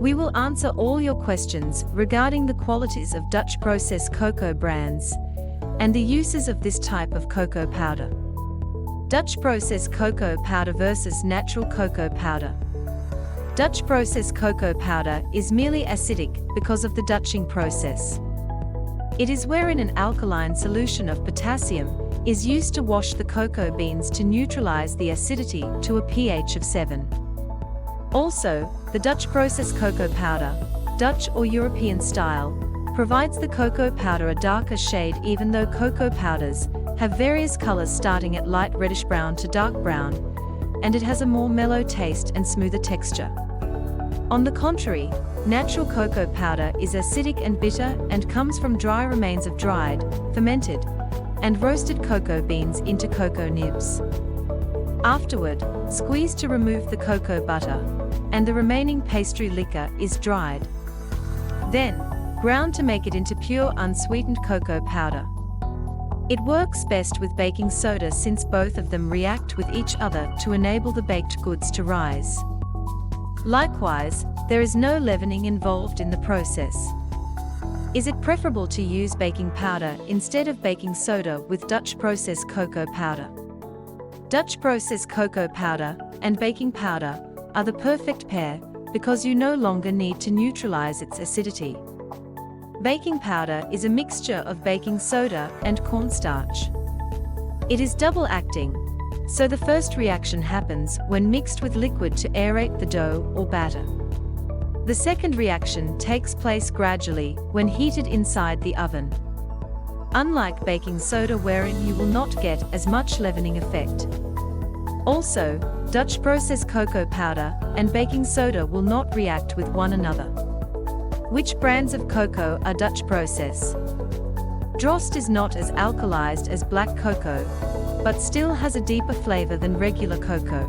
We will answer all your questions regarding the qualities of Dutch processed cocoa brands and the uses of this type of cocoa powder. Dutch processed cocoa powder versus natural cocoa powder. Dutch processed cocoa powder is merely acidic because of the Dutching process. It is wherein an alkaline solution of potassium is used to wash the cocoa beans to neutralize the acidity to a pH of 7. Also, the Dutch processed cocoa powder, Dutch or European style, provides the cocoa powder a darker shade even though cocoa powders have various colors starting at light reddish brown to dark brown, and it has a more mellow taste and smoother texture. On the contrary, natural cocoa powder is acidic and bitter and comes from dry remains of dried, fermented, and roasted cocoa beans into cocoa nibs. Afterward, squeezed to remove the cocoa butter, and the remaining pastry liquor is dried. Then, ground to make it into pure unsweetened cocoa powder. It works best with baking soda since both of them react with each other to enable the baked goods to rise. Likewise, there is no leavening involved in the process. Is it preferable to use baking powder instead of baking soda with Dutch processed cocoa powder? Dutch processed cocoa powder and baking powder are the perfect pair because you no longer need to neutralize its acidity. Baking powder is a mixture of baking soda and cornstarch. It is double-acting, so the first reaction happens when mixed with liquid to aerate the dough or batter. The second reaction takes place gradually when heated inside the oven. Unlike baking soda wherein you will not get as much leavening effect. Also, Dutch processed cocoa powder and baking soda will not react with one another. Which brands of cocoa are Dutch process? Drost is not as alkalized as black cocoa, but still has a deeper flavor than regular cocoa.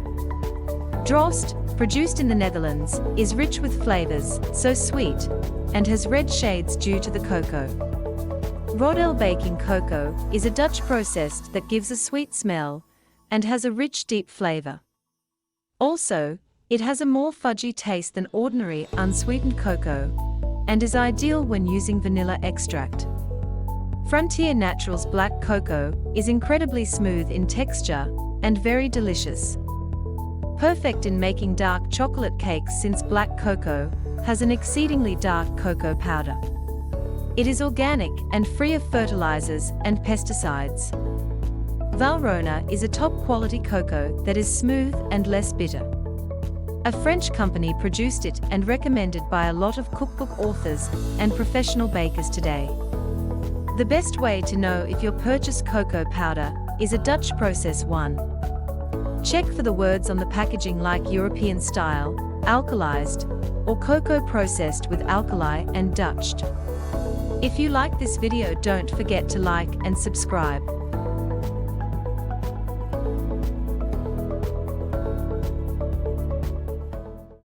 Drost, produced in the Netherlands, is rich with flavors, so sweet, and has red shades due to the cocoa. Roodle baking cocoa is a Dutch processed that gives a sweet smell and has a rich deep flavor. Also, it has a more fudgy taste than ordinary unsweetened cocoa and is ideal when using vanilla extract. Frontier Naturals black cocoa is incredibly smooth in texture and very delicious. Perfect in making dark chocolate cakes since black cocoa has an exceedingly dark cocoa powder. It is organic and free of fertilizers and pesticides. Valrhona is a top-quality cocoa that is smooth and less bitter. A French company produced it and recommended by a lot of cookbook authors and professional bakers today. The best way to know if your purchased cocoa powder is a Dutch process one. Check for the words on the packaging like European style, alkalized, or cocoa processed with alkali and Dutched. If you like this video, don't forget to like and subscribe.